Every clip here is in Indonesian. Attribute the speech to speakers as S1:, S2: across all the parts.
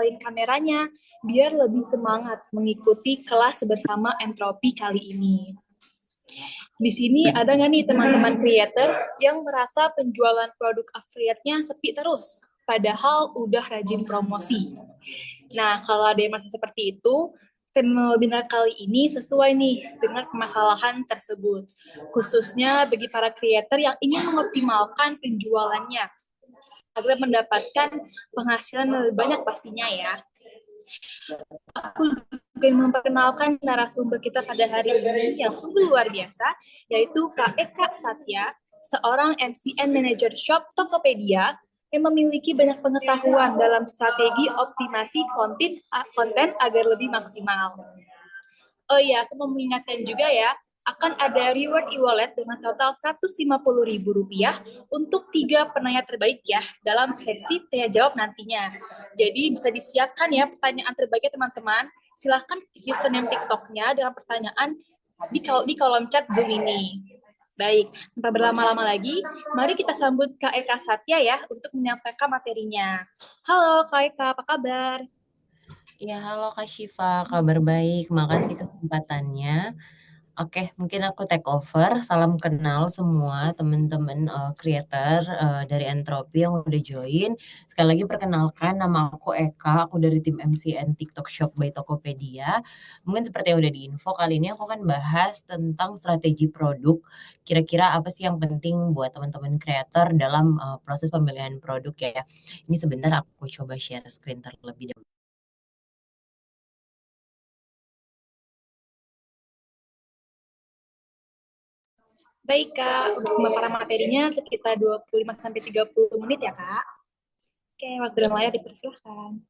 S1: nyalain kameranya biar lebih semangat mengikuti kelas bersama Entropi kali ini. Di sini ada nggak nih teman-teman creator yang merasa penjualan produk affiliate-nya sepi terus, padahal udah rajin promosi? Nah, kalau ada yang merasa seperti itu, tema webinar kali ini sesuai nih dengan permasalahan tersebut, khususnya bagi para creator yang ingin mengoptimalkan penjualannya agar mendapatkan penghasilan lebih banyak pastinya ya. Aku juga memperkenalkan narasumber kita pada hari ini yang sungguh luar biasa, yaitu Kak Eka Satya, seorang MCN Manager Shop Tokopedia yang memiliki banyak pengetahuan dalam strategi optimasi konten agar lebih maksimal. Oh iya, aku mau mengingatkan juga ya, akan ada reward e-wallet dengan total Rp150.000 untuk 3 penanya terbaik ya dalam sesi tanya jawab nantinya. Jadi bisa disiapkan ya pertanyaan terbaiknya teman-teman. Silahkan ketik username TikToknya dengan pertanyaan di kolom chat Zoom ini. Baik, tanpa berlama-lama lagi, mari kita sambut Kak Eka Satya ya untuk menyampaikan materinya. Halo Kak Eka, apa kabar?
S2: Ya, halo Kak Syifa, kabar baik. Makasih kesempatannya. Oke, mungkin aku take over. Salam kenal semua teman-teman creator dari Entropi yang udah join. Sekali lagi perkenalkan, nama aku Eka, aku dari tim MCN TikTok Shop by Tokopedia. Mungkin seperti yang udah diinfo, kali ini aku akan bahas tentang strategi produk. Kira-kira apa sih yang penting buat teman-teman creator dalam proses pemilihan produk ya. Ini sebentar aku coba share screen terlebih dahulu.
S1: Baik, Kak. Untuk pemaparan materinya sekitar 25-30 menit ya, Kak. Oke, waktu dan layar dipersilahkan.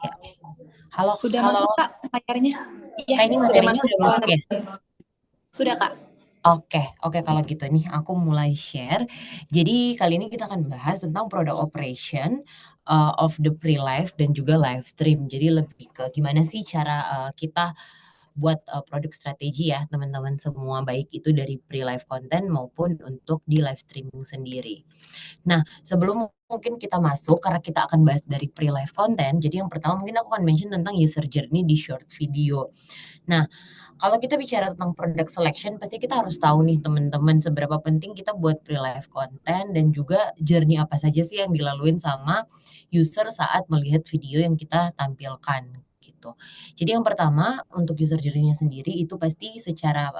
S2: Ya. Halo,
S1: Sudah masuk, Kak, layarnya? Iya,
S2: ini
S1: sudah
S2: materinya
S1: masuk.
S2: udah masuk ya?
S1: Sudah, Kak.
S2: Oke, kalau gitu nih aku mulai share. Jadi kali ini kita akan bahas tentang product operation of the pre-live dan juga live stream. Jadi lebih ke gimana sih cara kita buat produk strategi ya teman-teman semua, baik itu dari pre-live content maupun untuk di live streaming sendiri. Nah, sebelum mungkin kita masuk, karena kita akan bahas dari pre-live content, jadi yang pertama mungkin aku akan mention tentang user journey di short video. Nah, kalau kita bicara tentang product selection, pasti kita harus tahu nih teman-teman seberapa penting kita buat pre-live content dan juga journey apa saja sih yang dilaluin sama user saat melihat video yang kita tampilkan gitu. Jadi yang pertama untuk user journey-nya sendiri itu pasti secara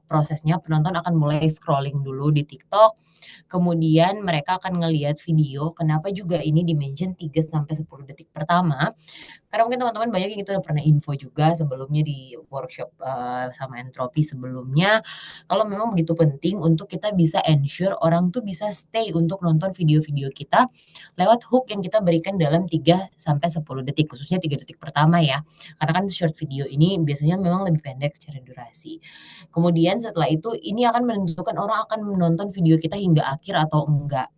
S2: prosesnya penonton akan mulai scrolling dulu di TikTok, kemudian mereka akan ngelihat video. Kenapa juga ini di-mention 3 sampai 10 detik pertama? Karena mungkin teman-teman banyak yang itu udah pernah info juga sebelumnya di workshop sama Entropi sebelumnya. Kalau memang begitu penting untuk kita bisa ensure orang tuh bisa stay untuk nonton video-video kita lewat hook yang kita berikan dalam 3 sampai 10 detik, khususnya 3 detik pertama ya. Karena kan short video ini biasanya memang lebih pendek secara durasi. Kemudian setelah itu ini akan menentukan orang akan menonton video kita hingga akhir atau enggak.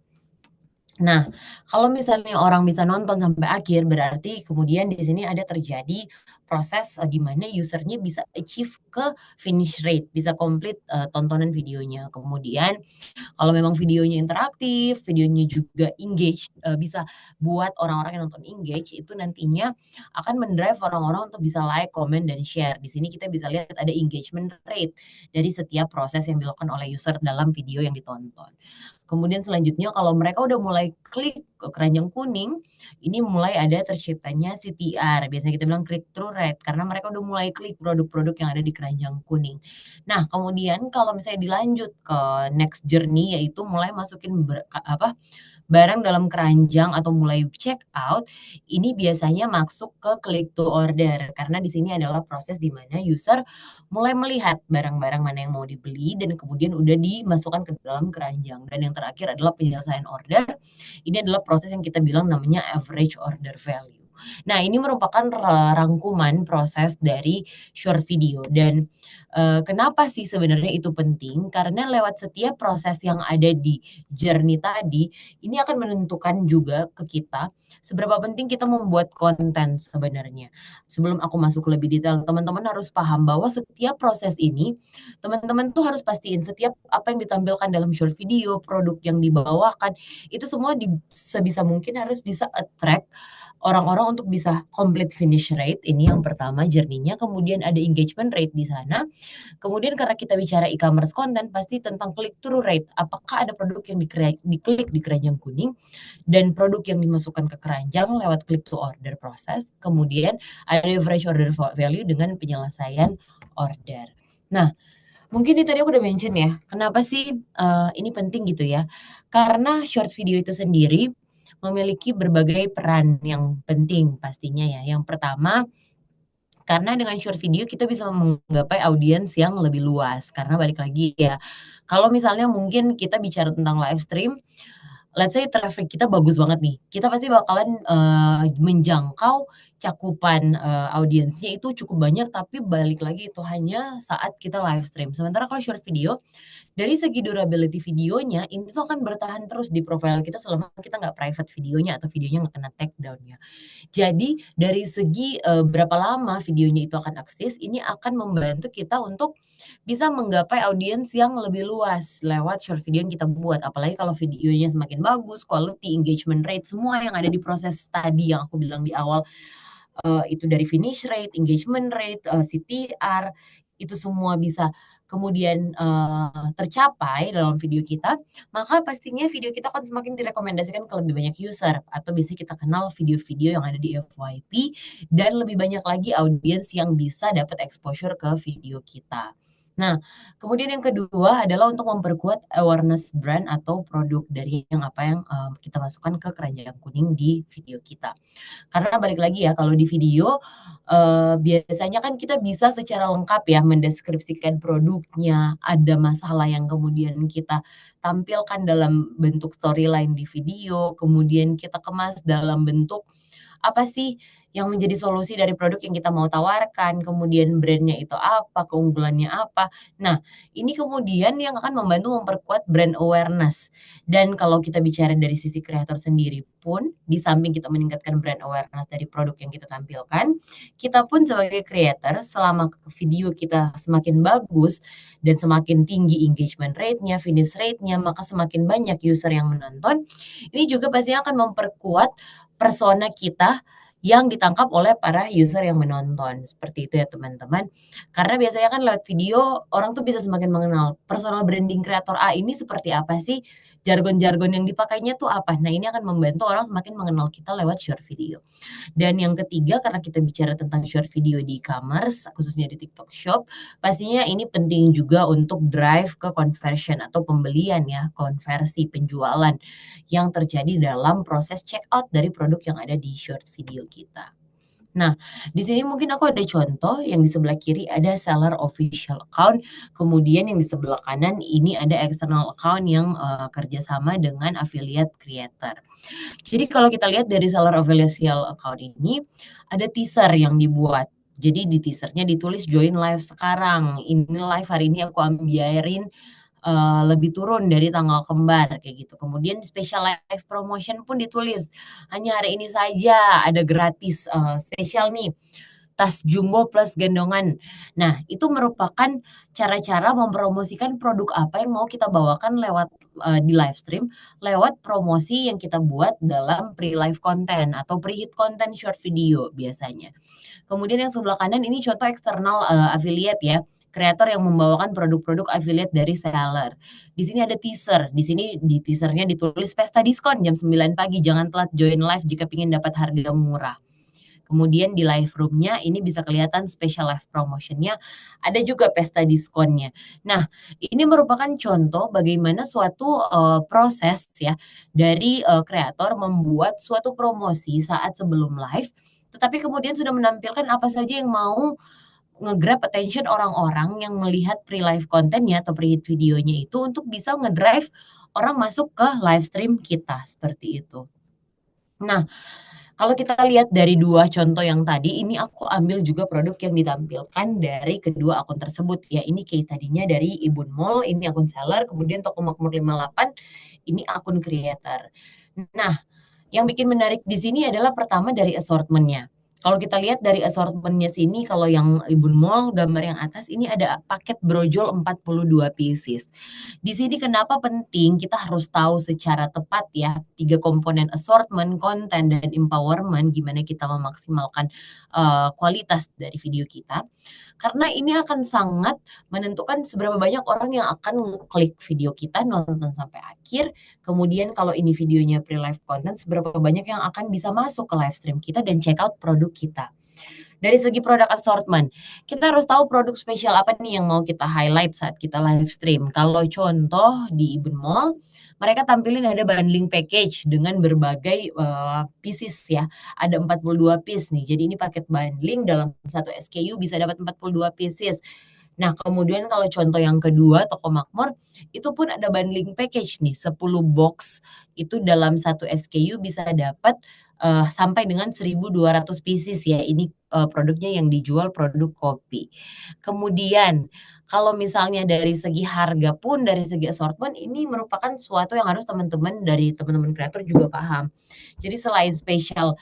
S2: Nah, kalau misalnya orang bisa nonton sampai akhir, berarti kemudian di sini ada terjadi proses di mana usernya bisa achieve ke finish rate, bisa komplit tontonan videonya. Kemudian kalau memang videonya interaktif, videonya juga engage, bisa buat orang-orang yang nonton engage, itu nantinya akan mendrive orang-orang untuk bisa like, comment, dan share. Di sini kita bisa lihat ada engagement rate dari setiap proses yang dilakukan oleh user dalam video yang ditonton. Kemudian selanjutnya kalau mereka udah mulai klik ke keranjang kuning, ini mulai ada terciptanya CTR, biasanya kita bilang click through rate, karena mereka udah mulai klik produk-produk yang ada di keranjang kuning. Nah, kemudian kalau misalnya dilanjut ke next journey, yaitu mulai masukin barang dalam keranjang atau mulai check out, ini biasanya masuk ke click to order, karena di sini adalah proses di mana user mulai melihat barang-barang mana yang mau dibeli dan kemudian udah dimasukkan ke dalam keranjang. Dan yang terakhir adalah penyelesaian order. Ini adalah proses yang kita bilang namanya average order value. Nah, ini merupakan rangkuman proses dari short video. Dan kenapa sih sebenarnya itu penting? Karena lewat setiap proses yang ada di journey tadi, ini akan menentukan juga ke kita seberapa penting kita membuat konten sebenarnya. Sebelum aku masuk lebih detail, teman-teman harus paham bahwa setiap proses ini, teman-teman tuh harus pastiin setiap apa yang ditampilkan dalam short video, produk yang dibawakan, itu semua sebisa mungkin harus bisa attract orang-orang untuk bisa complete finish rate. Ini yang pertama journey-nya, kemudian ada engagement rate di sana. Kemudian karena kita bicara e-commerce content, pasti tentang click through rate. Apakah ada produk yang diklik di keranjang kuning dan produk yang dimasukkan ke keranjang lewat click to order proses. Kemudian ada average order value dengan penyelesaian order. Nah, mungkin ini tadi aku udah mention ya, kenapa sih ini penting gitu ya. Karena short video itu sendiri memiliki berbagai peran yang penting pastinya ya. Yang pertama, karena dengan short video kita bisa menggapai audiens yang lebih luas. Karena balik lagi ya, kalau misalnya mungkin kita bicara tentang live stream, let's say traffic kita bagus banget nih, kita pasti bakalan menjangkau cakupan audiensnya itu cukup banyak, tapi balik lagi itu hanya saat kita live stream. Sementara kalau short video, dari segi durability videonya, ini tuh akan bertahan terus di profile kita selama kita nggak private videonya atau videonya nggak kena takedown ya. Jadi dari segi berapa lama videonya itu akan eksis, ini akan membantu kita untuk bisa menggapai audiens yang lebih luas lewat short video yang kita buat. Apalagi kalau videonya semakin bagus, quality, engagement rate, semua yang ada di proses tadi yang aku bilang di awal, itu dari finish rate, engagement rate, CTR, itu semua bisa kemudian tercapai dalam video kita, maka pastinya video kita akan semakin direkomendasikan ke lebih banyak user, atau bisa kita kenal video-video yang ada di FYP, dan lebih banyak lagi audiens yang bisa dapat exposure ke video kita. Nah, kemudian yang kedua adalah untuk memperkuat awareness brand atau produk dari apa yang kita masukkan ke keranjang kuning di video kita. Karena balik lagi ya, kalau di video biasanya kan kita bisa secara lengkap ya mendeskripsikan produknya, ada masalah yang kemudian kita tampilkan dalam bentuk storyline di video, kemudian kita kemas dalam bentuk apa sih yang menjadi solusi dari produk yang kita mau tawarkan, kemudian brand-nya itu apa, keunggulannya apa. Nah, ini kemudian yang akan membantu memperkuat brand awareness. Dan kalau kita bicara dari sisi kreator sendiri pun, di samping kita meningkatkan brand awareness dari produk yang kita tampilkan, kita pun sebagai creator selama video kita semakin bagus dan semakin tinggi engagement rate-nya, finish rate-nya, maka semakin banyak user yang menonton. Ini juga pasti akan memperkuat persona kita yang ditangkap oleh para user yang menonton. Seperti itu ya teman-teman. Karena biasanya kan lewat video orang tuh bisa semakin mengenal personal branding kreator A ini seperti apa sih, jargon-jargon yang dipakainya tuh apa. Nah, ini akan membantu orang semakin mengenal kita lewat short video. Dan yang ketiga, karena kita bicara tentang short video di e-commerce, khususnya di TikTok Shop, pastinya ini penting juga untuk drive ke conversion atau pembelian ya, konversi penjualan yang terjadi dalam proses checkout dari produk yang ada di short video kita. Nah, di sini mungkin aku ada contoh, yang di sebelah kiri ada seller official account, kemudian yang di sebelah kanan ini ada external account yang kerjasama dengan affiliate creator. Jadi kalau kita lihat dari seller official account ini, ada teaser yang dibuat. Jadi di teasernya ditulis join live sekarang, ini live hari ini aku ambiarin lebih turun dari tanggal kembar kayak gitu. Kemudian special live promotion pun ditulis, hanya hari ini saja ada gratis spesial nih, tas jumbo plus gendongan. Nah, itu merupakan cara-cara mempromosikan produk apa yang mau kita bawakan lewat di live stream, lewat promosi yang kita buat dalam pre-live content atau pre-hit content short video biasanya. Kemudian yang sebelah kanan ini contoh eksternal affiliate ya. kreator yang membawakan produk-produk affiliate dari seller. Di sini ada teaser. Di sini di teasernya ditulis pesta diskon jam 9 pagi. Jangan telat join live jika ingin dapat harga murah. Kemudian di live room-nya ini bisa kelihatan special live promotion-nya, ada juga pesta diskonnya. Nah, ini merupakan contoh bagaimana suatu proses ya dari kreator membuat suatu promosi saat sebelum live, tetapi kemudian sudah menampilkan apa saja yang mau nge-grab attention orang-orang yang melihat pre-live kontennya atau pre-hit videonya itu untuk bisa ngedrive orang masuk ke live stream kita seperti itu. Nah, kalau kita lihat dari dua contoh yang tadi, ini aku ambil juga produk yang ditampilkan dari kedua akun tersebut ya. Ini case tadinya dari Ibun Mall, ini akun seller, kemudian Toko Makmur 58, ini akun creator. Nah, yang bikin menarik di sini adalah pertama dari assortment-nya. Kalau kita lihat dari assortment-nya sini, kalau yang Ibun Mall gambar yang atas ini ada paket brojol 42 pieces. Di sini kenapa penting kita harus tahu secara tepat ya tiga komponen assortment, konten dan empowerment gimana kita memaksimalkan kualitas dari video kita. Karena ini akan sangat menentukan seberapa banyak orang yang akan klik video kita nonton sampai akhir. Kemudian kalau ini videonya pre-live content, seberapa banyak yang akan bisa masuk ke live stream kita dan check out produk kita. Dari segi produk assortment, kita harus tahu produk spesial apa nih yang mau kita highlight saat kita live stream. Kalau contoh di Ibn Mall, mereka tampilin ada bundling package dengan berbagai pieces ya. Ada 42 piece nih. Jadi ini paket bundling dalam satu SKU bisa dapat 42 pieces. Nah, kemudian kalau contoh yang kedua, Toko Makmur, itu pun ada bundling package nih, 10 box itu dalam satu SKU bisa dapat sampai dengan 1.200 pieces ya. Ini produknya yang dijual produk kopi. Kemudian kalau misalnya dari segi harga pun, dari segi assortment, ini merupakan suatu yang harus teman-teman dari teman-teman kreator juga paham. Jadi selain spesial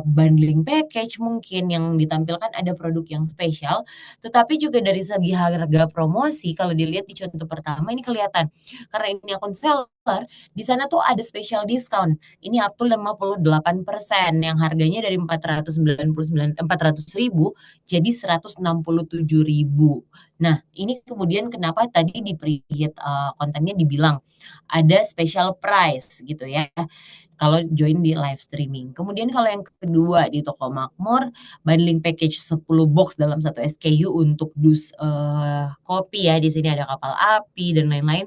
S2: bundling package mungkin yang ditampilkan ada produk yang spesial, tetapi juga dari segi harga promosi kalau dilihat di contoh pertama ini kelihatan. Karena ini akun seller, di sana tuh ada special discount. Ini up to 58% yang harganya dari 400.000 jadi 167.000. Nah, ini kemudian kenapa tadi di pre-hit kontennya dibilang ada special price gitu ya kalau join di live streaming. Kemudian kalau yang kedua di Toko Makmur, bundling package 10 box dalam satu SKU untuk dus kopi ya. Di sini ada kapal api dan lain-lain.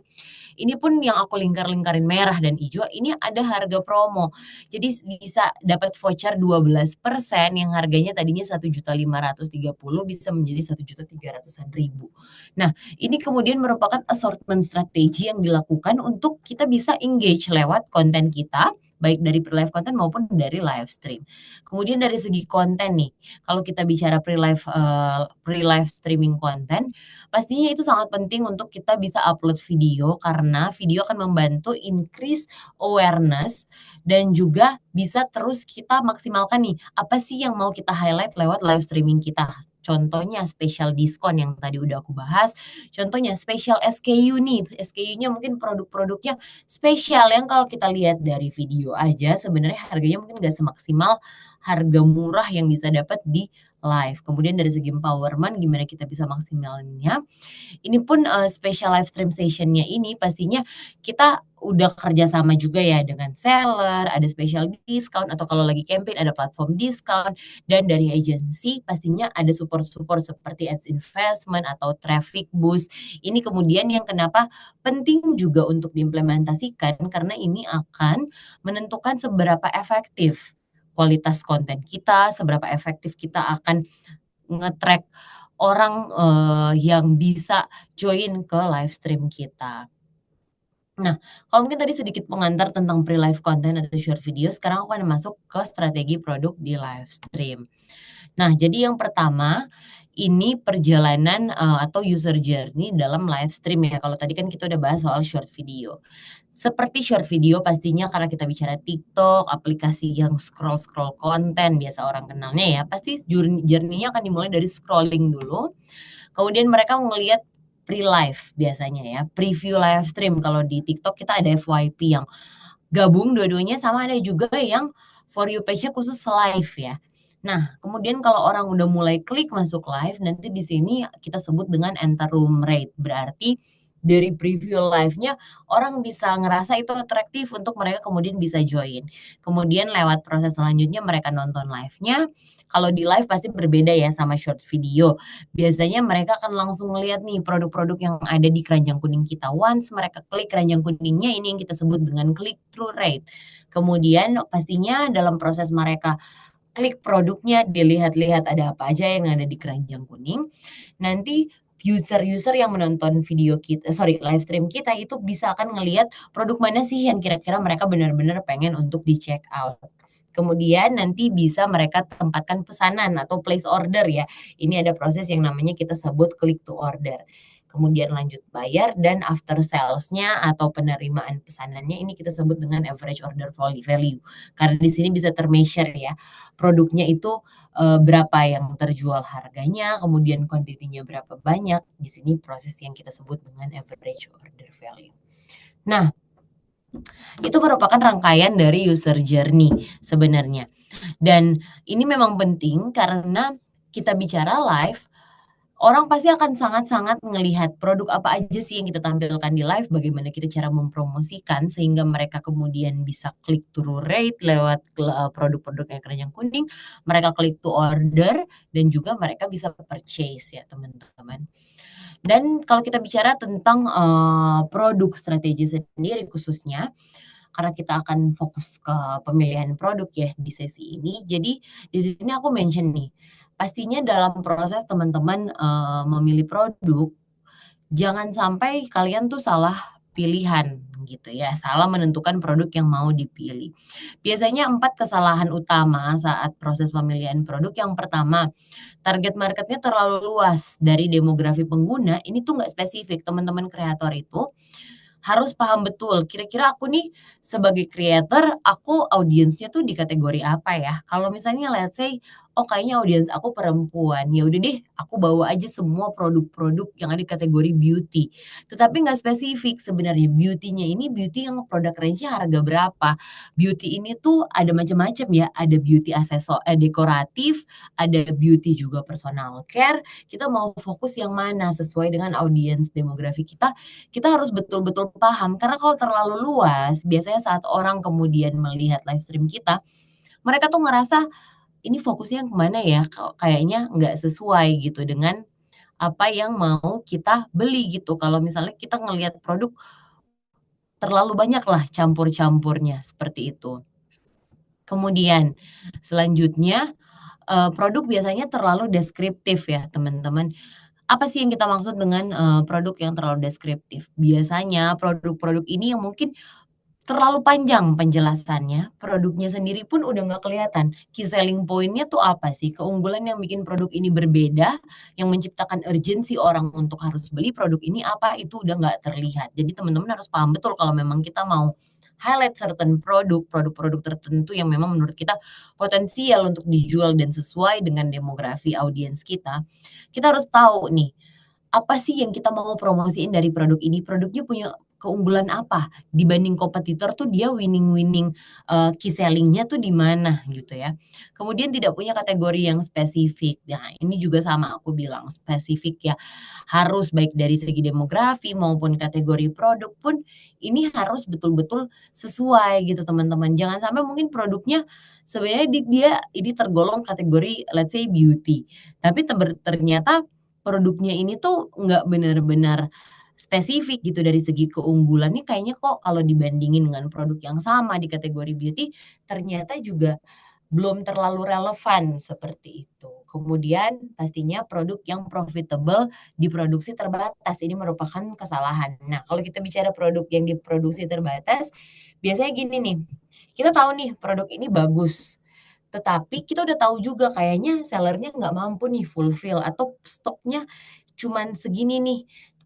S2: Ini pun yang aku lingkar-lingkarin merah dan hijau, ini ada harga promo. Jadi bisa dapat voucher 12% yang harganya tadinya 1.530.000 bisa menjadi 1.300.000. Nah, ini kemudian merupakan assortment strategi yang dilakukan untuk kita bisa engage lewat konten kita, baik dari pre-live content maupun dari live stream. Kemudian dari segi konten nih, kalau kita bicara pre-live streaming konten, pastinya itu sangat penting untuk kita bisa upload video karena video akan membantu increase awareness dan juga bisa terus kita maksimalkan nih apa sih yang mau kita highlight lewat live streaming kita. Contohnya special diskon yang tadi udah aku bahas. Contohnya special SKU nih. SKU-nya mungkin produk-produknya spesial yang kalau kita lihat dari video aja sebenarnya harganya mungkin nggak semaksimal harga murah yang bisa dapat di live. Kemudian dari segi empowerment gimana kita bisa maksimalnya. Ini pun special live stream session-nya ini pastinya kita udah kerja sama juga ya dengan seller, ada special discount atau kalau lagi campaign ada platform discount dan dari agency pastinya ada support-support seperti ads investment atau traffic boost. Ini kemudian yang kenapa penting juga untuk diimplementasikan karena ini akan menentukan seberapa efektif kualitas konten kita, seberapa efektif kita akan nge-track orang yang bisa join ke live stream kita. Nah, kalau mungkin tadi sedikit pengantar tentang pre-live content atau short video, sekarang aku akan masuk ke strategi produk di live stream. Nah, jadi yang pertama ini perjalanan atau user journey dalam live stream ya. Kalau tadi kan kita udah bahas soal short video. Seperti short video pastinya karena kita bicara TikTok, aplikasi yang scroll-scroll konten biasa orang kenalnya ya, pasti journey-nya akan dimulai dari scrolling dulu. Kemudian mereka ngelihat pre-live biasanya ya, preview live stream. Kalau di TikTok kita ada FYP yang gabung dua-duanya sama ada juga yang for you page-nya khusus live ya. Nah, kemudian kalau orang udah mulai klik masuk live, nanti di sini kita sebut dengan enter room rate. Berarti dari preview live-nya orang bisa ngerasa itu atraktif untuk mereka kemudian bisa join. Kemudian lewat proses selanjutnya mereka nonton live-nya. Kalau di live pasti berbeda ya sama short video. Biasanya mereka akan langsung ngeliat nih produk-produk yang ada di keranjang kuning kita. Once mereka klik keranjang kuningnya, ini yang kita sebut dengan click through rate. Kemudian pastinya dalam proses mereka klik produknya, dilihat-lihat ada apa aja yang ada di keranjang kuning. Nanti user-user yang menonton video kita, live stream kita itu bisa akan ngelihat produk mana sih yang kira-kira mereka benar-benar pengen untuk di check out. Kemudian nanti bisa mereka tempatkan pesanan atau place order ya. Ini ada proses yang namanya kita sebut click to order. Kemudian lanjut bayar dan after sales-nya atau penerimaan pesanannya ini kita sebut dengan average order value. Karena di sini bisa termeasure ya produknya itu berapa yang terjual harganya, kemudian kuantitinya berapa banyak. Di sini proses yang kita sebut dengan average order value. Nah, itu merupakan rangkaian dari user journey sebenarnya. Dan ini memang penting karena kita bicara live, orang pasti akan sangat-sangat ngelihat produk apa aja sih yang kita tampilkan di live, bagaimana kita cara mempromosikan sehingga mereka kemudian bisa klik through rate lewat produk-produk yang keranjang kuning, mereka klik to order dan juga mereka bisa purchase ya teman-teman. Dan kalau kita bicara tentang produk strategi sendiri khususnya, karena kita akan fokus ke pemilihan produk ya di sesi ini. Jadi di sini aku mention nih, pastinya dalam proses teman-teman memilih produk, jangan sampai kalian tuh salah pilihan gitu ya, salah menentukan produk yang mau dipilih. Biasanya 4 kesalahan utama saat proses pemilihan produk. Yang pertama, target marketnya terlalu luas dari demografi pengguna, ini tuh nggak spesifik. Teman-teman kreator itu harus paham betul, kira-kira aku nih sebagai creator, aku audiensnya tuh di kategori apa ya? Kalau misalnya let's say, oh kayaknya audiens aku perempuan, ya udah deh aku bawa aja semua produk-produk yang ada di kategori beauty. Tetapi nggak spesifik sebenarnya beauty-nya ini beauty yang produk range-nya harga berapa. Beauty ini tuh ada macam-macam ya, ada beauty dekoratif, ada beauty juga personal care. Kita mau fokus yang mana sesuai dengan audiens demografi kita, kita harus betul-betul paham. Karena kalau terlalu luas, biasanya saat orang kemudian melihat live stream kita, mereka tuh ngerasa ini fokusnya kemana ya? Kayaknya nggak sesuai gitu dengan apa yang mau kita beli gitu. Kalau misalnya kita ngelihat produk terlalu banyak lah campur-campurnya seperti itu. Kemudian selanjutnya produk biasanya terlalu deskriptif ya teman-teman. Apa sih yang kita maksud dengan produk yang terlalu deskriptif? Biasanya produk-produk ini yang mungkin terlalu panjang penjelasannya, produknya sendiri pun udah nggak kelihatan. Key selling point-nya tuh apa sih? Keunggulan yang bikin produk ini berbeda, yang menciptakan urgensi orang untuk harus beli produk ini apa, itu udah nggak terlihat. Jadi teman-teman harus paham betul kalau memang kita mau highlight certain produk-produk tertentu yang memang menurut kita potensial untuk dijual dan sesuai dengan demografi audiens kita harus tahu nih, apa sih yang kita mau promosiin dari produk ini? Produknya punya keunggulan apa dibanding kompetitor tuh dia winning-winning key selling-nya tuh di mana gitu ya. Kemudian tidak punya kategori yang spesifik. Nah, ini juga sama aku bilang spesifik ya. Harus baik dari segi demografi maupun kategori produk pun ini harus betul-betul sesuai gitu teman-teman. Jangan sampai mungkin produknya sebenarnya dia ini tergolong kategori let's say beauty. Tapi ternyata produknya ini tuh nggak benar-benar spesifik gitu dari segi keunggulannya kayaknya kok kalau dibandingin dengan produk yang sama di kategori beauty, ternyata juga belum terlalu relevan seperti itu. Kemudian pastinya produk yang profitable diproduksi terbatas, ini merupakan kesalahan. Nah, kalau kita bicara produk yang diproduksi terbatas, biasanya gini nih, kita tahu nih produk ini bagus, tetapi kita udah tahu juga kayaknya sellernya nggak mampu nih fulfill atau stoknya cuman segini nih.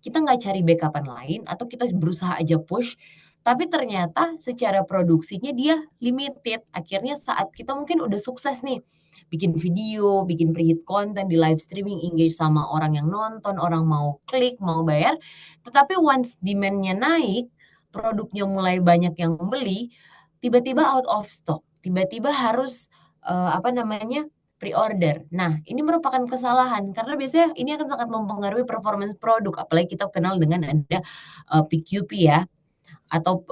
S2: Kita nggak cari backup-an lain atau kita berusaha aja push, tapi ternyata secara produksinya dia limited. Akhirnya saat kita mungkin udah sukses nih, bikin video, bikin pre-hit konten di live streaming, engage sama orang yang nonton, orang mau klik, mau bayar, tetapi once demand-nya naik, produknya mulai banyak yang membeli, tiba-tiba out of stock, tiba-tiba harus apa namanya pre-order. Nah, ini merupakan kesalahan karena biasanya ini akan sangat mempengaruhi performance produk, apalagi kita kenal dengan ada PQP ya, atau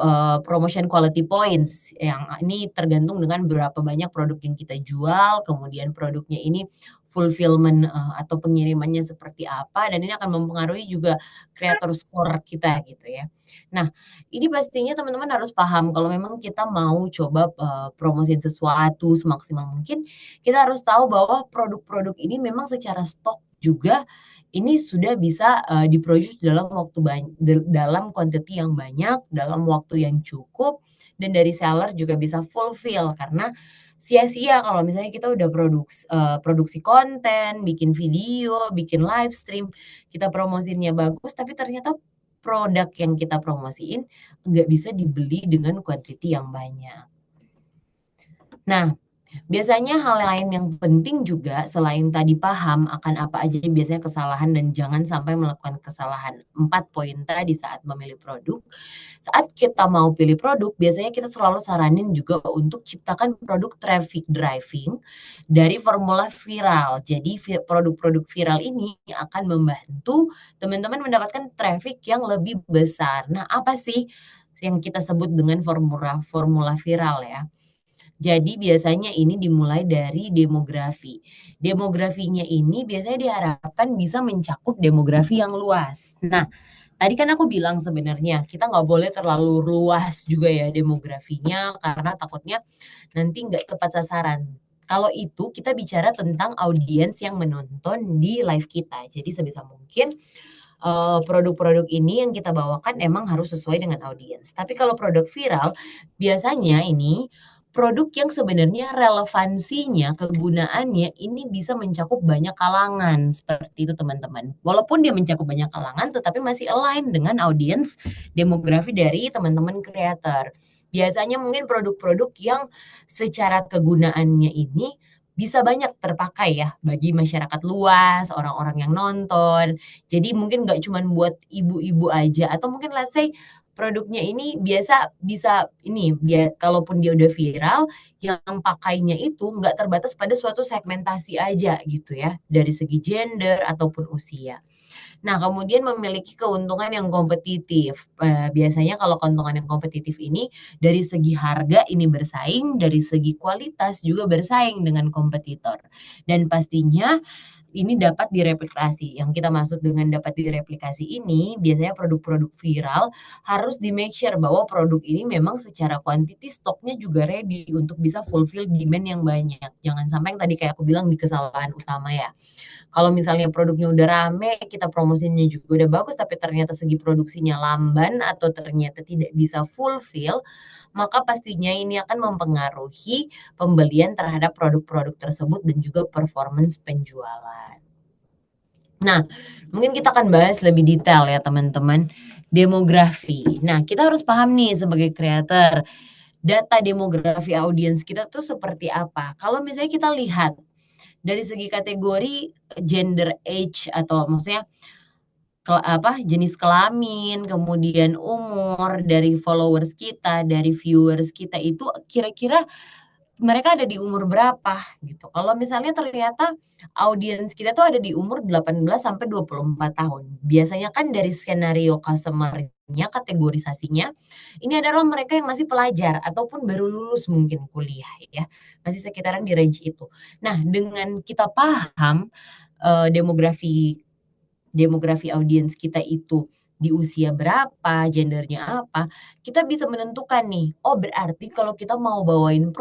S2: promotion quality points, yang ini tergantung dengan berapa banyak produk yang kita jual, kemudian produknya ini fulfillment atau pengirimannya seperti apa, dan ini akan mempengaruhi juga creator score kita gitu ya. Nah, ini pastinya teman-teman harus paham kalau memang kita mau coba promosiin sesuatu semaksimal mungkin, kita harus tahu bahwa produk-produk ini memang secara stok juga ini sudah bisa di-produce dalam dalam quantity yang banyak, dalam waktu yang cukup, dan dari seller juga bisa fulfill karena sia-sia kalau misalnya kita udah produksi konten, bikin video, bikin live stream, kita promosinya bagus, tapi ternyata produk yang kita promosiin nggak bisa dibeli dengan quantity yang banyak. Nah, biasanya hal lain yang penting juga selain tadi paham akan apa aja biasanya kesalahan dan jangan sampai melakukan kesalahan. 4 poin tadi saat memilih produk. Saat kita mau pilih produk, biasanya kita selalu saranin juga untuk ciptakan produk traffic driving dari formula viral. Jadi produk-produk viral ini akan membantu teman-teman mendapatkan traffic yang lebih besar. Nah, apa sih yang kita sebut dengan formula viral ya? Jadi biasanya ini dimulai dari demografi. Demografinya ini biasanya diharapkan bisa mencakup demografi yang luas. Nah, tadi kan aku bilang sebenarnya kita nggak boleh terlalu luas juga ya demografinya karena takutnya nanti nggak tepat sasaran. Kalau itu kita bicara tentang audiens yang menonton di live kita. Jadi sebisa mungkin produk-produk ini yang kita bawakan emang harus sesuai dengan audiens. Tapi kalau produk viral, biasanya ini produk yang sebenarnya relevansinya, kegunaannya ini bisa mencakup banyak kalangan, seperti itu teman-teman. Walaupun dia mencakup banyak kalangan, tetapi masih align dengan audiens demografi dari teman-teman creator. Biasanya mungkin produk-produk yang secara kegunaannya ini bisa banyak terpakai ya bagi masyarakat luas, orang-orang yang nonton. Jadi mungkin nggak cuman buat ibu-ibu aja atau mungkin let's say produknya ini biasa bisa ini kalaupun dia udah viral, yang pakainya itu nggak terbatas pada suatu segmentasi aja gitu ya, dari segi gender ataupun usia. Nah, kemudian memiliki keuntungan yang kompetitif. Biasanya kalau keuntungan yang kompetitif ini dari segi harga ini bersaing, dari segi kualitas juga bersaing dengan kompetitor. Dan pastinya ini dapat direplikasi. Yang kita maksud dengan dapat direplikasi ini, biasanya produk-produk viral harus di-make sure bahwa produk ini memang secara quantity stoknya juga ready untuk bisa fulfill demand yang banyak. Jangan sampai yang tadi kayak aku bilang di kesalahan utama ya. Kalau misalnya produknya udah rame, kita promosinya juga udah bagus, tapi ternyata segi produksinya lamban atau ternyata tidak bisa fulfill, maka pastinya ini akan mempengaruhi pembelian terhadap produk-produk tersebut dan juga performance penjualan. Nah, mungkin kita akan bahas lebih detail ya teman-teman, demografi. Nah, kita harus paham nih sebagai creator, data demografi audiens kita tuh seperti apa. Kalau misalnya kita lihat dari segi kategori gender age atau maksudnya jenis kelamin, kemudian umur dari followers kita, dari viewers kita itu kira-kira mereka ada di umur berapa gitu. Kalau misalnya ternyata audiens kita tuh ada di umur 18 sampai 24 tahun. Biasanya kan dari skenario customer-nya, kategorisasinya, ini adalah mereka yang masih pelajar ataupun baru lulus mungkin kuliah ya. Masih sekitaran di range itu. Nah, dengan kita paham demografi demografi audiens kita itu di usia berapa, gendernya apa, kita bisa menentukan nih, oh berarti kalau kita mau bawain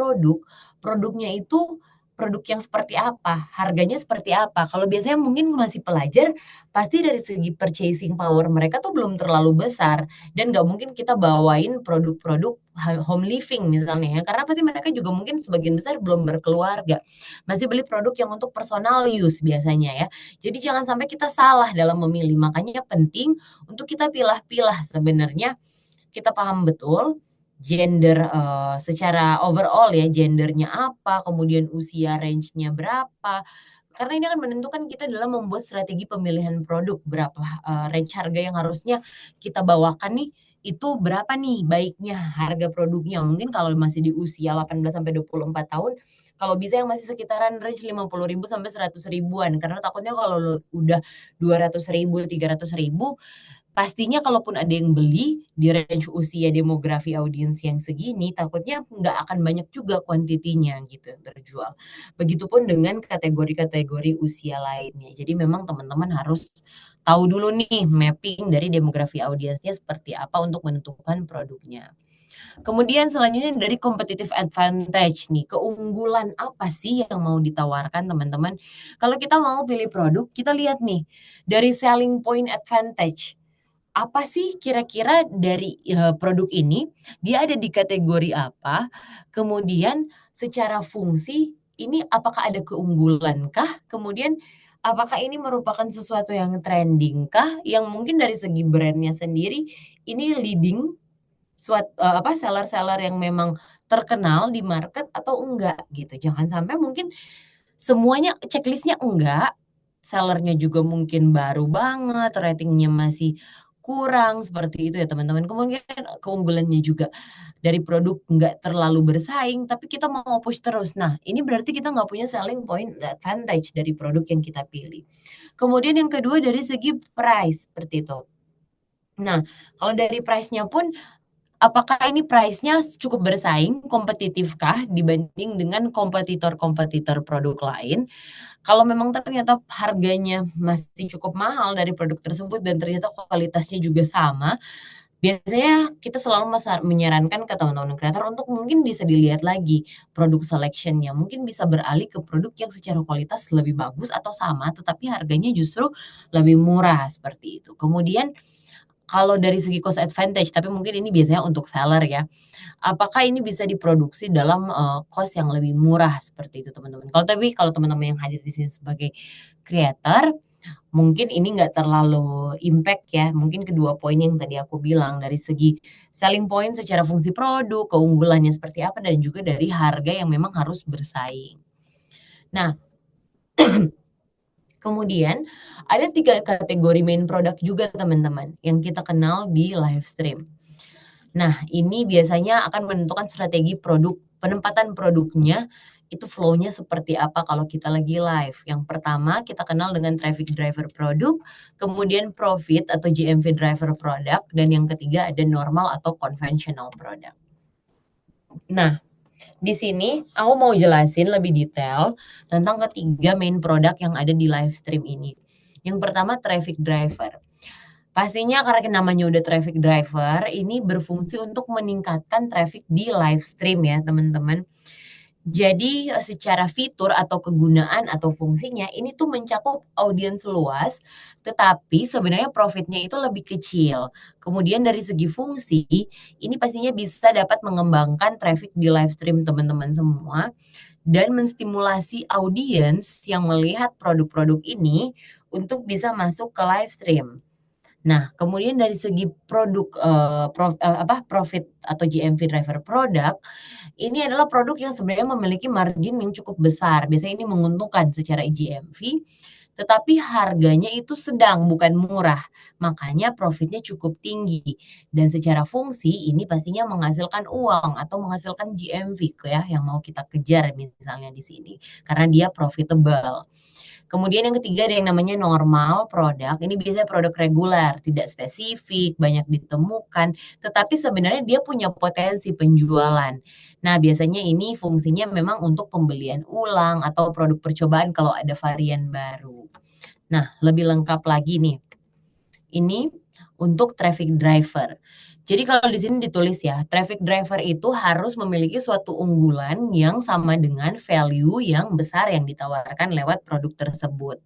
S2: produknya itu produk yang seperti apa, harganya seperti apa. Kalau biasanya mungkin masih pelajar, pasti dari segi purchasing power mereka tuh belum terlalu besar dan nggak mungkin kita bawain produk-produk home living misalnya ya, karena pasti mereka juga mungkin sebagian besar belum berkeluarga, masih beli produk yang untuk personal use biasanya ya. Jadi jangan sampai kita salah dalam memilih. Makanya penting untuk kita pilah-pilah sebenarnya kita paham betul gender secara overall ya, gendernya apa, kemudian usia range-nya berapa. Karena ini akan menentukan kita dalam membuat strategi pemilihan produk, berapa range harga yang harusnya kita bawakan nih, itu berapa nih baiknya harga produknya. Mungkin kalau masih di usia 18 sampai 24 tahun, Kalau bisa yang masih sekitaran range 50.000 sampai 100 ribuan, karena takutnya kalau udah 200 ribu, 300 ribu, pastinya kalaupun ada yang beli di range usia demografi audiens yang segini, takutnya nggak akan banyak juga kuantitinya gitu yang terjual. Begitupun dengan kategori-kategori usia lainnya. Jadi memang teman-teman harus tahu dulu nih mapping dari demografi audiensnya seperti apa untuk menentukan produknya. Kemudian selanjutnya dari competitive advantage nih, keunggulan apa sih yang mau ditawarkan teman-teman? Kalau kita mau pilih produk, kita lihat nih dari selling point advantage. Apa sih kira-kira dari produk ini, dia ada di kategori apa? Kemudian secara fungsi ini apakah ada keunggulankah? Kemudian apakah ini merupakan sesuatu yang trending kah? Yang mungkin dari segi brandnya sendiri ini leading seller-seller yang memang terkenal di market atau enggak gitu. Jangan sampai mungkin semuanya checklistnya enggak, sellernya juga mungkin baru banget, ratingnya masih kurang, seperti itu ya teman-teman. Kemungkinan keunggulannya juga dari produk nggak terlalu bersaing, tapi kita mau push terus. Nah, ini berarti kita nggak punya selling point advantage dari produk yang kita pilih. Kemudian yang kedua dari segi price, seperti itu. Nah, kalau dari price-nya pun apakah ini price-nya cukup bersaing, kompetitifkah dibanding dengan kompetitor-kompetitor produk lain? Kalau memang ternyata harganya masih cukup mahal dari produk tersebut dan ternyata kualitasnya juga sama, biasanya kita selalu menyarankan ke teman-teman kreator untuk mungkin bisa dilihat lagi produk selection-nya. Mungkin bisa beralih ke produk yang secara kualitas lebih bagus atau sama, tetapi harganya justru lebih murah seperti itu. Kemudian kalau dari segi cost advantage, tapi mungkin ini biasanya untuk seller ya. Apakah ini bisa diproduksi dalam cost yang lebih murah seperti itu teman-teman. Kalau teman-teman yang hadir di sini sebagai creator, mungkin ini nggak terlalu impact ya. Mungkin kedua poin yang tadi aku bilang dari segi selling point secara fungsi produk, keunggulannya seperti apa dan juga dari harga yang memang harus bersaing. Nah, kemudian ada 3 kategori main product juga teman-teman yang kita kenal di live stream. Nah, ini biasanya akan menentukan strategi produk, penempatan produknya itu flow-nya seperti apa kalau kita lagi live. Yang pertama kita kenal dengan traffic driver produk, kemudian profit atau GMV driver produk, dan yang ketiga ada normal atau conventional product. Nah, di sini aku mau jelasin lebih detail tentang ketiga main produk yang ada di live stream ini. Yang pertama traffic driver. Pastinya karena namanya udah traffic driver, ini berfungsi untuk meningkatkan traffic di live stream ya teman-teman. Jadi secara fitur atau kegunaan atau fungsinya ini tuh mencakup audiens luas, tetapi sebenarnya profitnya itu lebih kecil. Kemudian dari segi fungsi, ini pastinya bisa dapat mengembangkan traffic di live stream teman-teman semua dan menstimulasi audiens yang melihat produk-produk ini untuk bisa masuk ke live stream. Nah, kemudian dari segi produk profit atau GMV driver produk, ini adalah produk yang sebenarnya memiliki margin yang cukup besar. Biasanya ini menguntungkan secara GMV, tetapi harganya itu sedang, bukan murah. Makanya profitnya cukup tinggi. Dan secara fungsi ini pastinya menghasilkan uang atau menghasilkan GMV ya yang mau kita kejar misalnya di sini karena dia profitable. Kemudian yang ketiga ada yang namanya normal produk. Ini biasanya produk reguler, tidak spesifik, banyak ditemukan, tetapi sebenarnya dia punya potensi penjualan. Nah, biasanya ini fungsinya memang untuk pembelian ulang atau produk percobaan kalau ada varian baru. Nah, lebih lengkap lagi nih. Ini untuk traffic driver. Jadi kalau di sini ditulis ya, traffic driver itu harus memiliki suatu unggulan yang sama dengan value yang besar yang ditawarkan lewat produk tersebut.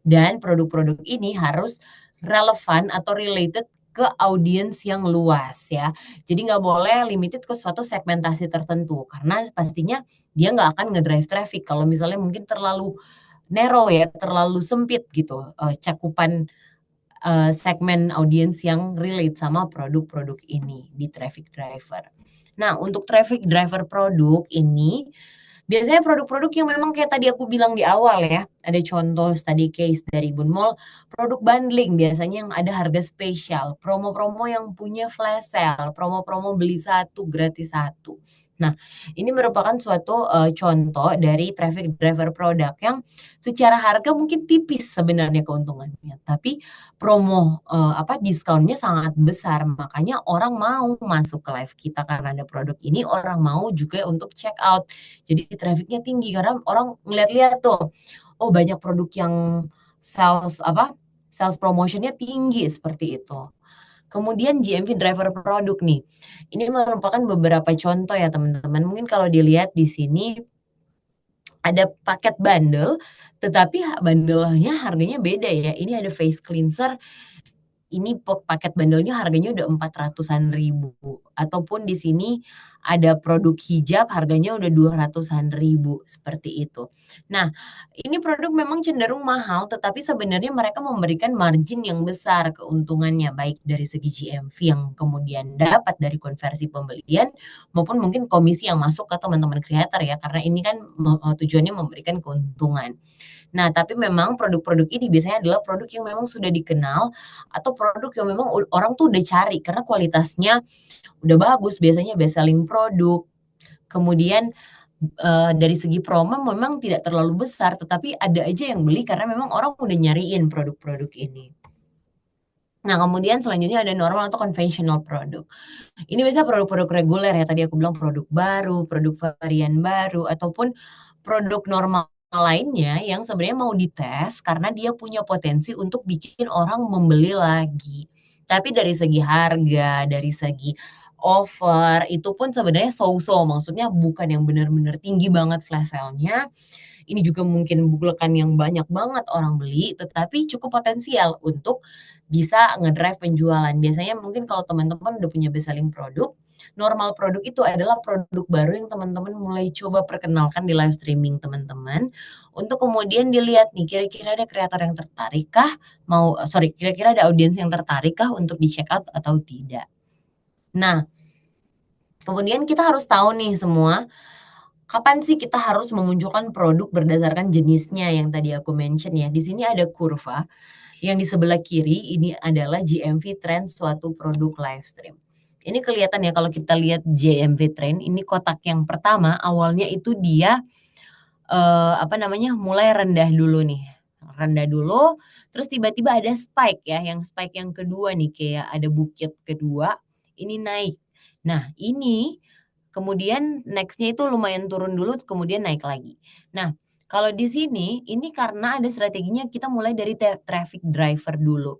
S2: Dan produk-produk ini harus relevan atau related ke audiens yang luas ya. Jadi nggak boleh limited ke suatu segmentasi tertentu karena pastinya dia nggak akan ngedrive traffic kalau misalnya mungkin terlalu narrow ya, terlalu sempit gitu cakupan segmen audiens yang relate sama produk-produk ini di traffic driver. Nah, untuk traffic driver produk ini biasanya produk-produk yang memang kayak tadi aku bilang di awal ya, ada contoh study case dari Bun Mall, produk bundling biasanya yang ada harga spesial, promo-promo yang punya flash sale, promo-promo beli satu gratis satu. Nah, ini merupakan suatu, contoh dari traffic driver produk yang secara harga mungkin tipis sebenarnya keuntungannya, tapi promo, diskonnya sangat besar. Makanya orang mau masuk ke live kita karena ada produk ini, orang mau juga untuk check out. Jadi traffic-nya tinggi karena orang ngeliat-liat tuh, oh banyak produk yang sales promotion-nya tinggi, seperti itu. Kemudian GMV driver produk nih. Ini merupakan beberapa contoh ya teman-teman. Mungkin kalau dilihat di sini ada paket bundle, tetapi bundle-nya harganya beda ya. Ini ada face cleanser, ini paket bandelnya harganya udah 400-an ribu. Ataupun di sini ada produk hijab harganya udah 200-an ribu, seperti itu. Nah, ini produk memang cenderung mahal, tetapi sebenarnya mereka memberikan margin yang besar keuntungannya, baik dari segi GMV yang kemudian dapat dari konversi pembelian, maupun mungkin komisi yang masuk ke teman-teman creator ya, karena ini kan tujuannya memberikan keuntungan. Nah, tapi memang produk-produk ini biasanya adalah produk yang memang sudah dikenal atau produk yang memang orang tuh udah cari karena kualitasnya udah bagus, biasanya best selling produk. Kemudian dari segi promo memang tidak terlalu besar, tetapi ada aja yang beli karena memang orang udah nyariin produk-produk ini. Nah, kemudian selanjutnya ada normal atau conventional produk. Ini biasanya produk-produk reguler ya, tadi aku bilang produk baru, produk varian baru, ataupun produk normal lainnya yang sebenarnya mau dites karena dia punya potensi untuk bikin orang membeli lagi. Tapi dari segi harga, dari segi offer, itu pun sebenarnya so-so, maksudnya bukan yang benar-benar tinggi banget flash sale-nya. Ini juga mungkin bukan yang banyak banget orang beli, tetapi cukup potensial untuk bisa ngedrive penjualan. Biasanya mungkin kalau teman-teman udah punya best selling produk, normal produk itu adalah produk baru yang teman-teman mulai coba perkenalkan di live streaming teman-teman, untuk kemudian dilihat nih kira-kira ada kreator yang tertarik kah, kira-kira ada audiens yang tertarik kah untuk di-check out atau tidak. Nah, kemudian kita harus tahu nih semua, kapan sih kita harus memunculkan produk berdasarkan jenisnya yang tadi aku mention ya. Di sini ada kurva, yang di sebelah kiri ini adalah GMV trend suatu produk live stream. Ini kelihatan ya kalau kita lihat GMV trend, ini kotak yang pertama awalnya itu dia mulai rendah dulu nih. Rendah dulu, terus tiba-tiba ada spike ya, yang spike yang kedua nih kayak ada bukit kedua, ini naik. Nah, ini kemudian next-nya itu lumayan turun dulu kemudian naik lagi. Nah, kalau di sini ini karena ada strateginya kita mulai dari traffic driver dulu.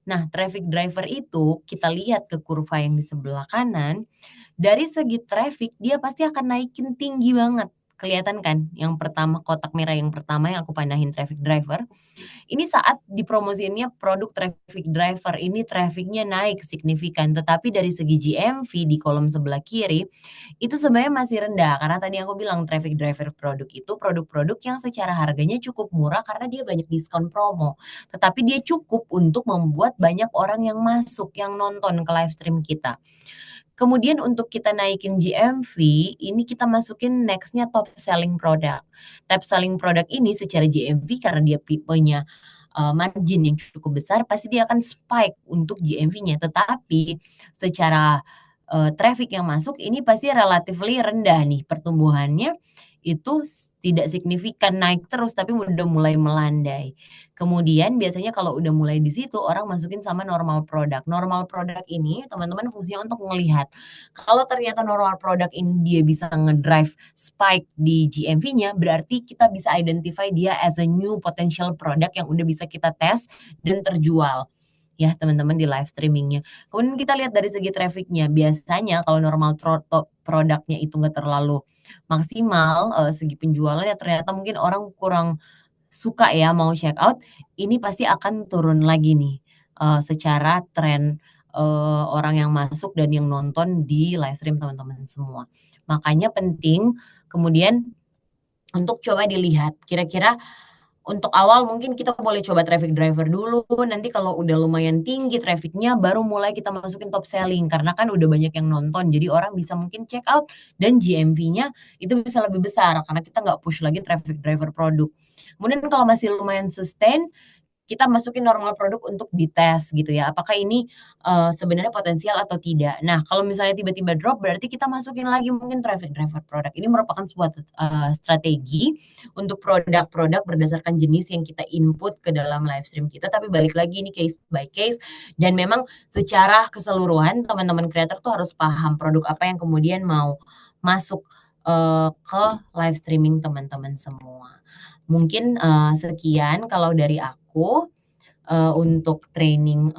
S2: Nah, traffic driver itu kita lihat ke kurva yang di sebelah kanan, dari segi traffic dia pasti akan naikin tinggi banget. Kelihatan kan? Yang pertama kotak merah yang pertama yang aku pandahin traffic driver. Ini saat dipromosiinnya produk traffic driver ini trafficnya naik signifikan, tetapi dari segi GMV di kolom sebelah kiri itu sebenarnya masih rendah karena tadi aku bilang traffic driver produk itu produk-produk yang secara harganya cukup murah karena dia banyak diskon promo, tetapi dia cukup untuk membuat banyak orang yang masuk, yang nonton ke live stream kita. Kemudian untuk kita naikin GMV, ini kita masukin next-nya top selling product. Top selling product ini secara GMV karena dia punya margin yang cukup besar, pasti dia akan spike untuk GMV-nya. Tetapi secara traffic yang masuk ini pasti relatively rendah nih pertumbuhannya, itu tidak signifikan naik terus tapi udah mulai melandai. Kemudian biasanya kalau udah mulai di situ orang masukin sama normal product. Normal product ini teman-teman fungsinya untuk melihat kalau ternyata normal product ini dia bisa ngedrive spike di GMV-nya, berarti kita bisa identify dia as a new potential product yang udah bisa kita tes dan terjual ya teman-teman di live streamingnya. Kemudian kita lihat dari segi trafficnya, biasanya kalau normal produknya itu nggak terlalu maksimal segi penjualannya, ternyata mungkin orang kurang suka ya mau check out, ini pasti akan turun lagi nih secara tren orang yang masuk dan yang nonton di live stream teman-teman semua. Makanya penting kemudian untuk coba dilihat kira-kira untuk awal mungkin kita boleh coba traffic driver dulu, nanti kalau udah lumayan tinggi trafficnya baru mulai kita masukin top selling karena kan udah banyak yang nonton jadi orang bisa mungkin check out dan GMV-nya itu bisa lebih besar karena kita nggak push lagi traffic driver produk. Kemudian kalau masih lumayan sustain, kita masukin normal produk untuk dites gitu ya, apakah ini sebenarnya potensial atau tidak. Nah, kalau misalnya tiba-tiba drop, berarti kita masukin lagi mungkin traffic driver produk. Ini merupakan sebuah strategi untuk produk-produk berdasarkan jenis yang kita input ke dalam live stream kita, tapi balik lagi ini case by case, dan memang secara keseluruhan teman-teman creator tuh harus paham produk apa yang kemudian mau masuk ke live streaming teman-teman semua. Mungkin sekian kalau dari aku untuk training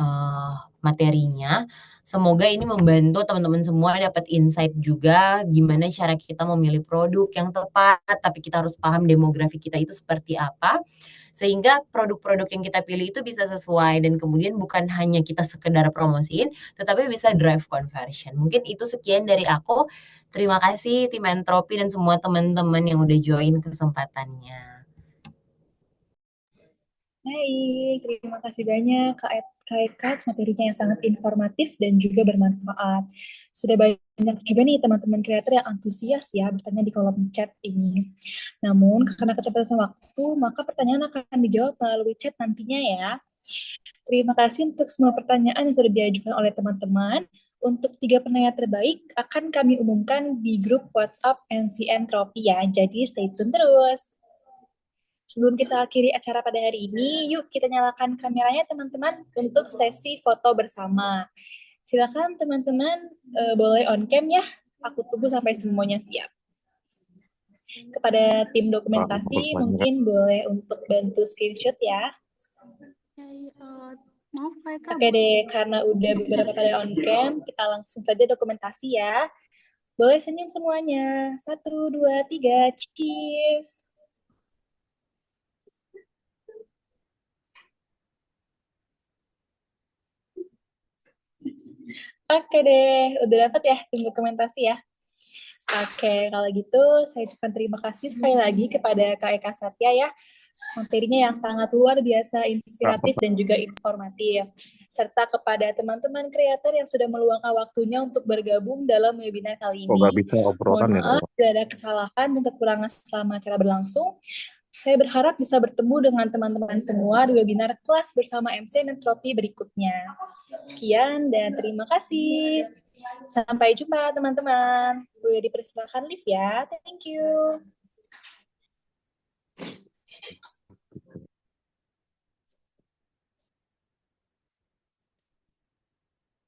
S2: materinya. Semoga ini membantu teman-teman semua dapat insight juga gimana cara kita memilih produk yang tepat, tapi kita harus paham demografi kita itu seperti apa, sehingga produk-produk yang kita pilih itu bisa sesuai dan kemudian bukan hanya kita sekedar promosiin, tetapi bisa drive conversion. Mungkin itu sekian dari aku. Terima kasih tim Entropi dan semua teman-teman yang udah join kesempatannya.
S1: Baik, terima kasih banyak Kak Eka, materinya yang sangat informatif dan juga bermanfaat. Sudah banyak juga nih teman-teman kreator yang antusias ya bertanya di kolom chat ini. Namun, karena keterbatasan waktu, maka pertanyaan akan dijawab melalui chat nantinya ya. Terima kasih untuk semua pertanyaan yang sudah diajukan oleh teman-teman. Untuk 3 penanya terbaik akan kami umumkan di grup WhatsApp NCN Tropi ya, jadi stay tune terus. Sebelum kita akhiri acara pada hari ini, yuk kita nyalakan kameranya teman-teman untuk sesi foto bersama. Silakan teman-teman boleh on cam ya. Aku tunggu sampai semuanya siap. Kepada tim dokumentasi mungkin boleh untuk bantu screenshot ya.
S3: Maaf Kak,
S1: Oke deh, karena udah beberapa kali on cam, kita langsung saja dokumentasi ya. Boleh senyum semuanya. 1, 2, 3, cheese. Oke deh, udah dapat ya tim dokumentasi ya. Oke, kalau gitu saya ucapkan terima kasih sekali lagi kepada Kak Eka Satya ya. Materinya yang sangat luar biasa inspiratif dan juga informatif. Serta kepada teman-teman kreator yang sudah meluangkan waktunya untuk bergabung dalam webinar kali ini. Mohon maaf bila ada kesalahan dan kekurangan selama acara berlangsung. Saya berharap bisa bertemu dengan teman-teman semua di webinar kelas bersama MC Entropi berikutnya. Sekian dan terima kasih. Sampai jumpa teman-teman. Boleh dipersilakan live ya. Thank you.